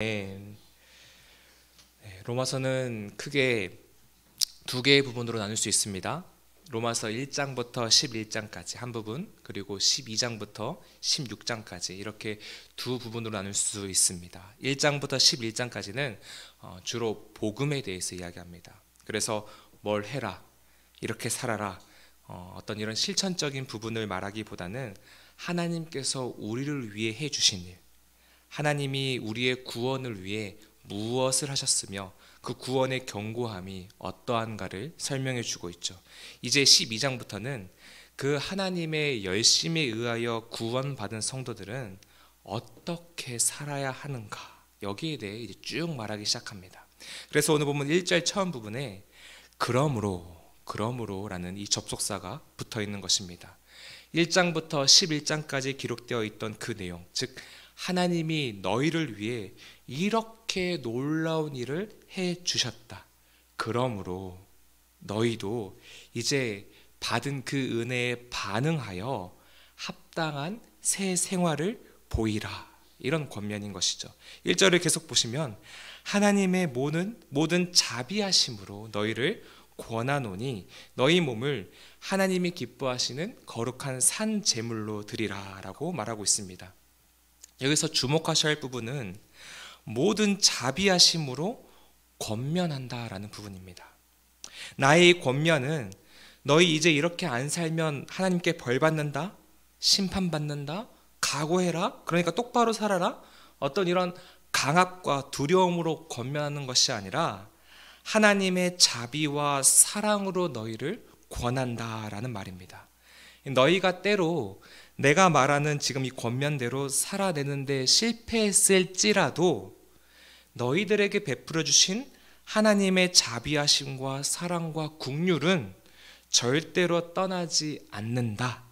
네, 로마서는 크게 두 개의 부분으로 나눌 수 있습니다. 로마서 1장부터 11장까지 한 부분, 그리고 12장부터 16장까지 이렇게 두 부분으로 나눌 수 있습니다. 1장부터 11장까지는 주로 복음에 대해서 이야기합니다. 그래서 뭘 해라, 이렇게 살아라, 어떤 이런 실천적인 부분을 말하기보다는 하나님께서 우리를 위해 해주신 일, 하나님이 우리의 구원을 위해 무엇을 하셨으며 그 구원의 견고함이 어떠한가를 설명해 주고 있죠. 이제 12장부터는 그 하나님의 열심에 의하여 구원받은 성도들은 어떻게 살아야 하는가, 여기에 대해 이제 쭉 말하기 시작합니다. 그래서 오늘 보면 1절 처음 부분에 그러므로라는 이 접속사가 붙어 있는 것입니다. 1장부터 11장까지 기록되어 있던 그 내용, 즉 하나님이 너희를 위해 이렇게 놀라운 일을 해 주셨다. 그러므로 너희도 이제 받은 그 은혜에 반응하여 합당한 새 생활을 보이라. 이런 권면인 것이죠. 1절을 계속 보시면 하나님의 모든 자비하심으로 너희를 권하노니 너희 몸을 하나님이 기뻐하시는 거룩한 산 제물로 드리라 라고 말하고 있습니다. 여기서 주목하셔야 할 부분은 모든 자비하심으로 권면한다라는 부분입니다. 나의 권면은 너희 이제 이렇게 안 살면 하나님께 벌 받는다, 심판받는다, 각오해라, 그러니까 똑바로 살아라, 어떤 이런 강압과 두려움으로 권면하는 것이 아니라 하나님의 자비와 사랑으로 너희를 권한다라는 말입니다. 너희가 때로 내가 말하는 지금 이 권면대로 살아내는데 실패했을지라도 너희들에게 베풀어 주신 하나님의 자비하심과 사랑과 긍휼은 절대로 떠나지 않는다.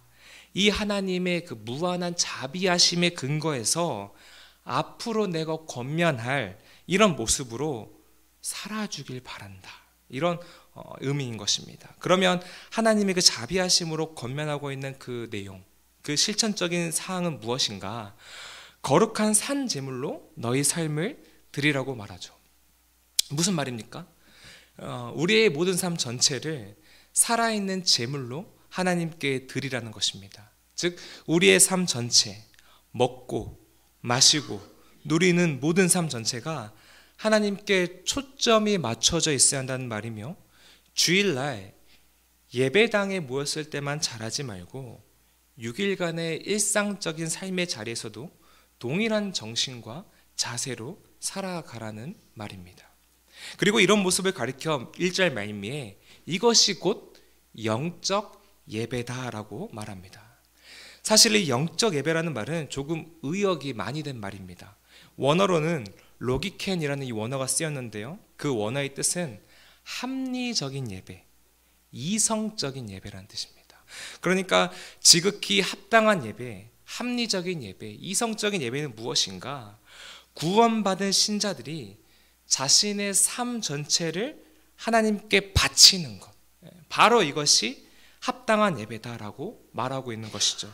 이 하나님의 그 무한한 자비하심의 근거에서 앞으로 내가 권면할 이런 모습으로 살아주길 바란다. 이런 의미인 것입니다. 그러면 하나님의 그 자비하심으로 권면하고 있는 그 내용, 그 실천적인 사항은 무엇인가? 거룩한 산 제물로 너희 삶을 드리라고 말하죠. 무슨 말입니까? 우리의 모든 삶 전체를 살아있는 제물로 하나님께 드리라는 것입니다. 즉 우리의 삶 전체, 먹고 마시고 누리는 모든 삶 전체가 하나님께 초점이 맞춰져 있어야 한다는 말이며, 주일날 예배당에 모였을 때만 잘하지 말고 6일간의 일상적인 삶의 자리에서도 동일한 정신과 자세로 살아가라는 말입니다. 그리고 이런 모습을 가리켜 1절 말미에 이것이 곧 영적 예배다라고 말합니다. 사실 이 영적 예배라는 말은 조금 의역이 많이 된 말입니다. 원어로는 로기켄이라는 이 원어가 쓰였는데요, 그 원어의 뜻은 합리적인 예배, 이성적인 예배라는 뜻입니다. 그러니까 지극히 합당한 예배, 합리적인 예배, 이성적인 예배는 무엇인가? 구원받은 신자들이 자신의 삶 전체를 하나님께 바치는 것, 바로 이것이 합당한 예배다라고 말하고 있는 것이죠.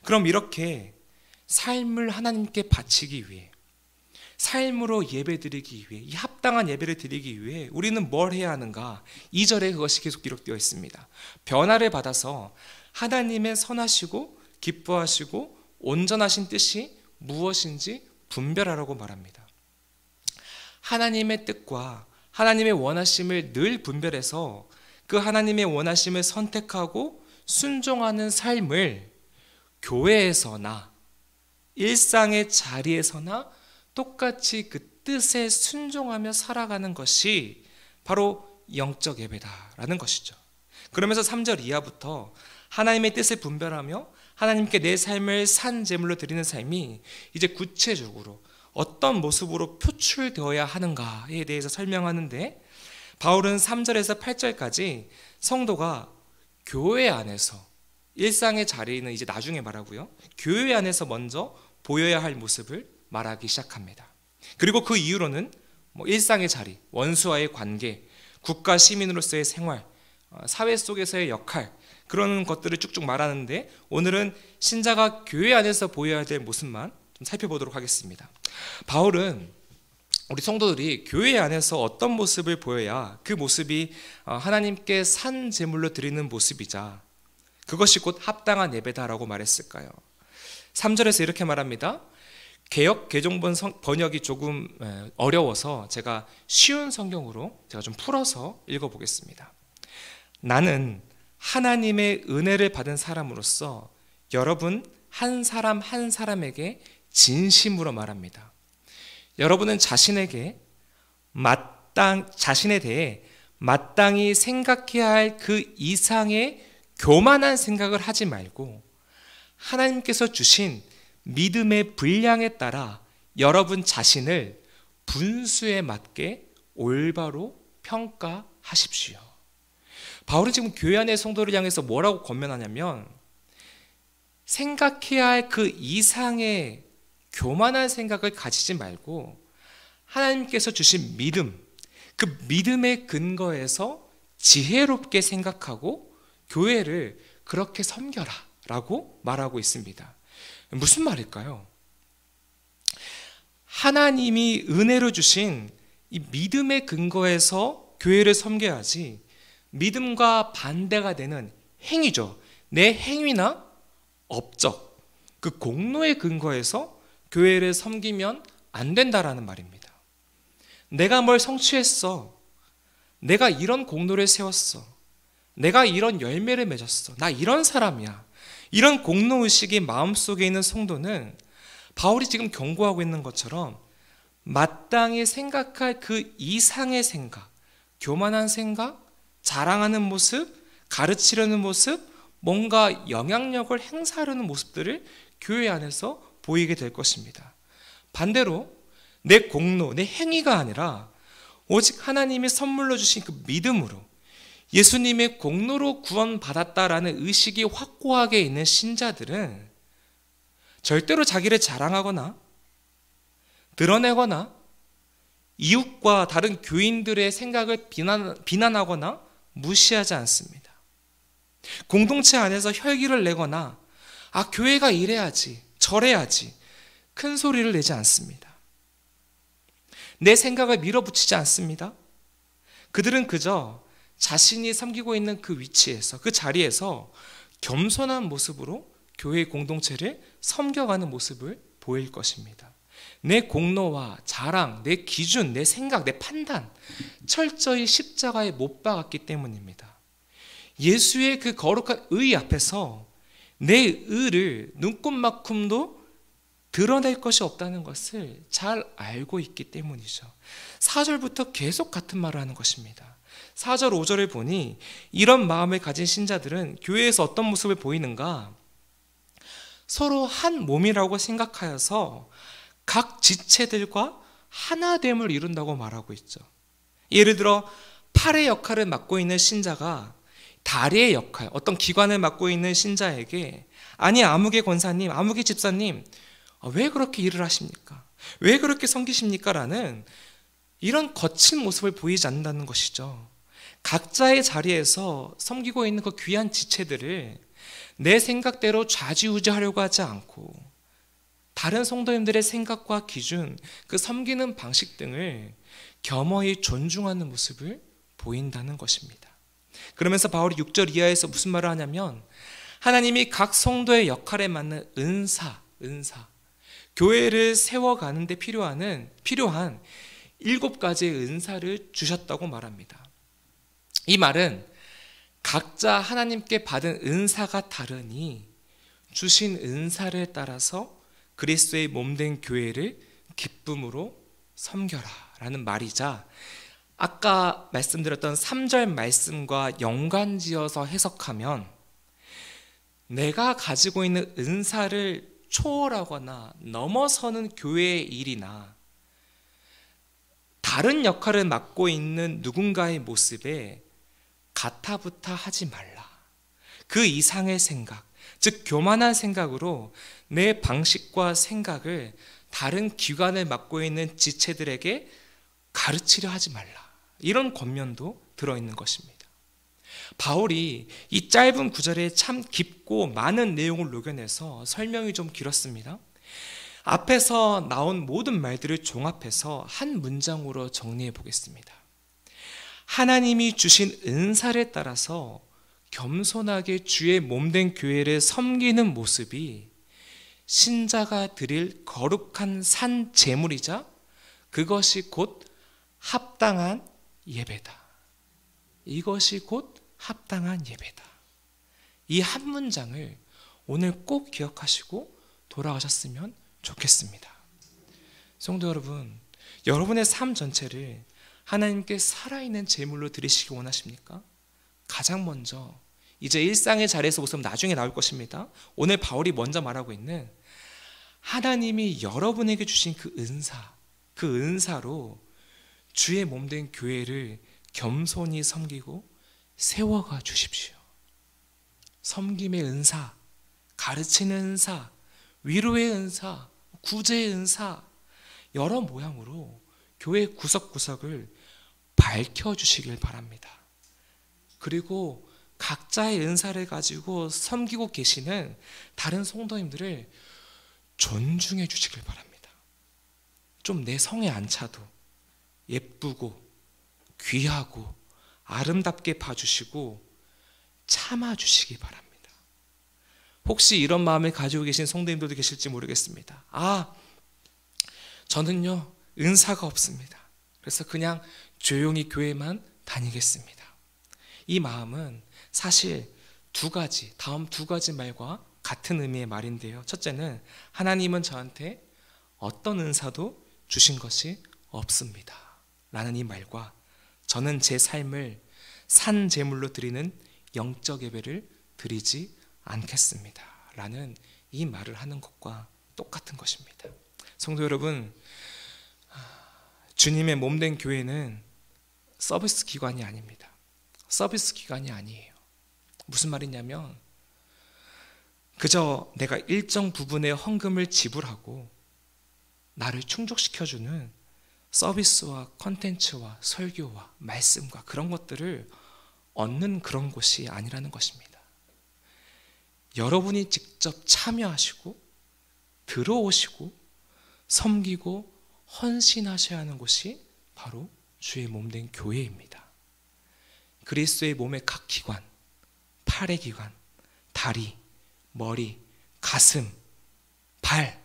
그럼 이렇게 삶을 하나님께 바치기 위해, 삶으로 예배드리기 위해, 이 합당한 예배를 드리기 위해 우리는 뭘 해야 하는가? 2절에 그것이 계속 기록되어 있습니다. 변화를 받아서 하나님의 선하시고 기뻐하시고 온전하신 뜻이 무엇인지 분별하라고 말합니다. 하나님의 뜻과 하나님의 원하심을 늘 분별해서 그 하나님의 원하심을 선택하고 순종하는 삶을 교회에서나 일상의 자리에서나 똑같이 그 뜻에 순종하며 살아가는 것이 바로 영적 예배다라는 것이죠. 그러면서 3절 이하부터 하나님의 뜻을 분별하며 하나님께 내 삶을 산 제물로 드리는 삶이 이제 구체적으로 어떤 모습으로 표출되어야 하는가에 대해서 설명하는데, 바울은 3절에서 8절까지 성도가 교회 안에서, 일상의 자리는 이제 나중에 말하고요, 교회 안에서 먼저 보여야 할 모습을 말하기 시작합니다. 그리고 그 이후로는 일상의 자리, 원수와의 관계, 국가 시민으로서의 생활, 사회 속에서의 역할, 그런 것들을 쭉쭉 말하는데 오늘은 신자가 교회 안에서 보여야 될 모습만 좀 살펴보도록 하겠습니다. 바울은 우리 성도들이 교회 안에서 어떤 모습을 보여야 그 모습이 하나님께 산 제물로 드리는 모습이자 그것이 곧 합당한 예배다라고 말했을까요? 3절에서 이렇게 말합니다. 개역 개정본 번역이 조금 어려워서 제가 쉬운 성경으로 제가 좀 풀어서 읽어보겠습니다. 나는 하나님의 은혜를 받은 사람으로서 여러분 한 사람 한 사람에게 진심으로 말합니다. 여러분은 자신에 대해 마땅히 생각해야 할 그 이상의 교만한 생각을 하지 말고 하나님께서 주신 믿음의 분량에 따라 여러분 자신을 분수에 맞게 올바로 평가하십시오. 바울은 지금 교회 안의 성도를 향해서 뭐라고 권면하냐면 생각해야 할 그 이상의 교만한 생각을 가지지 말고 하나님께서 주신 믿음, 그 믿음의 근거에서 지혜롭게 생각하고 교회를 그렇게 섬겨라 라고 말하고 있습니다. 무슨 말일까요? 하나님이 은혜로 주신 이 믿음의 근거에서 교회를 섬겨야지 믿음과 반대가 되는 행위죠. 내 행위나 업적, 그 공로의 근거에서 교회를 섬기면 안 된다라는 말입니다. 내가 뭘 성취했어. 내가 이런 공로를 세웠어. 내가 이런 열매를 맺었어. 나 이런 사람이야. 이런 공로의식이 마음속에 있는 성도는 바울이 지금 경고하고 있는 것처럼 마땅히 생각할 그 이상의 생각, 교만한 생각, 자랑하는 모습, 가르치려는 모습, 뭔가 영향력을 행사하려는 모습들을 교회 안에서 보이게 될 것입니다. 반대로 내 공로, 내 행위가 아니라 오직 하나님이 선물로 주신 그 믿음으로 예수님의 공로로 구원받았다라는 의식이 확고하게 있는 신자들은 절대로 자기를 자랑하거나 드러내거나 이웃과 다른 교인들의 생각을 비난하거나 무시하지 않습니다. 공동체 안에서 혈기를 내거나 교회가 이래야지 저래야지 큰 소리를 내지 않습니다. 내 생각을 밀어붙이지 않습니다. 그들은 그저 자신이 섬기고 있는 그 위치에서 그 자리에서 겸손한 모습으로 교회 공동체를 섬겨가는 모습을 보일 것입니다. 내 공로와 자랑, 내 기준, 내 생각, 내 판단 철저히 십자가에 못 박았기 때문입니다. 예수의 그 거룩한 의 앞에서 내 의를 눈꼽만큼도 드러낼 것이 없다는 것을 잘 알고 있기 때문이죠. 4절부터 계속 같은 말을 하는 것입니다. 4절, 5절을 보니 이런 마음을 가진 신자들은 교회에서 어떤 모습을 보이는가? 서로 한 몸이라고 생각하여서 각 지체들과 하나됨을 이룬다고 말하고 있죠. 예를 들어 팔의 역할을 맡고 있는 신자가 다리의 역할, 어떤 기관을 맡고 있는 신자에게 아니 아무개 권사님, 아무개 집사님 왜 그렇게 일을 하십니까? 왜 그렇게 섬기십니까? 라는 이런 거친 모습을 보이지 않는다는 것이죠. 각자의 자리에서 섬기고 있는 그 귀한 지체들을 내 생각대로 좌지우지하려고 하지 않고 다른 성도님들의 생각과 기준, 그 섬기는 방식 등을 겸허히 존중하는 모습을 보인다는 것입니다. 그러면서 바울이 6절 이하에서 무슨 말을 하냐면 하나님이 각 성도의 역할에 맞는 은사, 교회를 세워가는 데 필요한 7가지의 은사를 주셨다고 말합니다. 이 말은 각자 하나님께 받은 은사가 다르니 주신 은사를 따라서 그리스도의 몸된 교회를 기쁨으로 섬겨라 라는 말이자 아까 말씀드렸던 3절 말씀과 연관지어서 해석하면 내가 가지고 있는 은사를 초월하거나 넘어서는 교회의 일이나 다른 역할을 맡고 있는 누군가의 모습에 가타부타 하지 말라. 그 이상의 생각, 즉 교만한 생각으로 내 방식과 생각을 다른 기관을 맡고 있는 지체들에게 가르치려 하지 말라. 이런 권면도 들어있는 것입니다. 바울이 이 짧은 구절에 참 깊고 많은 내용을 녹여내서 설명이 좀 길었습니다. 앞에서 나온 모든 말들을 종합해서 한 문장으로 정리해 보겠습니다. 하나님이 주신 은사에 따라서 겸손하게 주의 몸된 교회를 섬기는 모습이 신자가 드릴 거룩한 산 제물이자 그것이 곧 합당한 예배다. 이것이 곧 합당한 예배다. 이 한 문장을 오늘 꼭 기억하시고 돌아가셨으면 좋겠습니다. 성도 여러분, 여러분의 삶 전체를 하나님께 살아있는 제물로 드리시기 원하십니까? 가장 먼저 이제 일상의 자리에서 모습 나중에 나올 것입니다. 오늘 바울이 먼저 말하고 있는 하나님이 여러분에게 주신 그 은사로 주의 몸된 교회를 겸손히 섬기고 세워가 주십시오. 섬김의 은사, 가르치는 은사, 위로의 은사, 구제의 은사, 여러 모양으로 교회 구석구석을 밝혀주시길 바랍니다. 그리고 각자의 은사를 가지고 섬기고 계시는 다른 성도님들을 존중해 주시길 바랍니다. 좀 내 성에 안 차도 예쁘고 귀하고 아름답게 봐주시고 참아주시기 바랍니다. 혹시 이런 마음을 가지고 계신 성도님들도 계실지 모르겠습니다. 저는요 은사가 없습니다. 그래서 그냥 조용히 교회만 다니겠습니다. 이 마음은 사실 다음 두 가지 말과 같은 의미의 말인데요. 첫째는 하나님은 저한테 어떤 은사도 주신 것이 없습니다 라는 이 말과 저는 제 삶을 산 제물로 드리는 영적 예배를 드리지 않겠습니다 라는 이 말을 하는 것과 똑같은 것입니다. 성도 여러분, 주님의 몸된 교회는 서비스 기관이 아닙니다. 서비스 기관이 아니에요. 무슨 말이냐면 그저 내가 일정 부분의 헌금을 지불하고 나를 충족시켜주는 서비스와 컨텐츠와 설교와 말씀과 그런 것들을 얻는 그런 곳이 아니라는 것입니다. 여러분이 직접 참여하시고 들어오시고 섬기고 헌신하셔야 하는 곳이 바로 주의 몸된 교회입니다. 그리스도의 몸의 각 기관, 팔의 기관, 다리, 머리, 가슴, 발,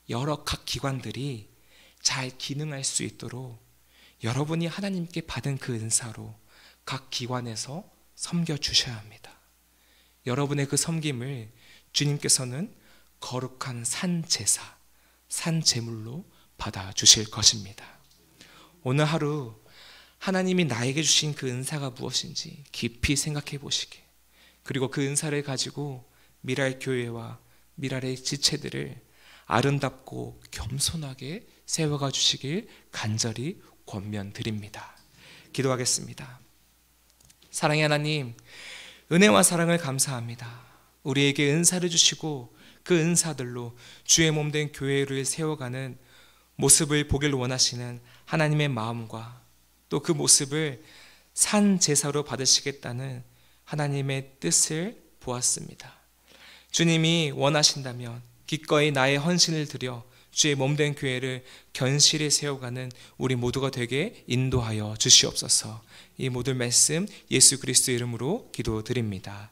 여러 각 기관들이 잘 기능할 수 있도록 여러분이 하나님께 받은 그 은사로 각 기관에서 섬겨 주셔야 합니다. 여러분의 그 섬김을 주님께서는 거룩한 산 제사, 산 제물로 받아 주실 것입니다. 오늘 하루 하나님이 나에게 주신 그 은사가 무엇인지 깊이 생각해 보시게, 그리고 그 은사를 가지고 미랄 교회와 미랄의 지체들을 아름답고 겸손하게 세워가 주시길 간절히 권면드립니다. 기도하겠습니다. 사랑의 하나님, 은혜와 사랑을 감사합니다. 우리에게 은사를 주시고 그 은사들로 주의 몸된 교회를 세워가는 모습을 보길 원하시는 하나님의 마음과 또 그 모습을 산 제사로 받으시겠다는 하나님의 뜻을 보았습니다. 주님이 원하신다면 기꺼이 나의 헌신을 드려 주의 몸된 교회를 견실히 세워가는 우리 모두가 되게 인도하여 주시옵소서. 이 모든 말씀 예수 그리스도 이름으로 기도드립니다.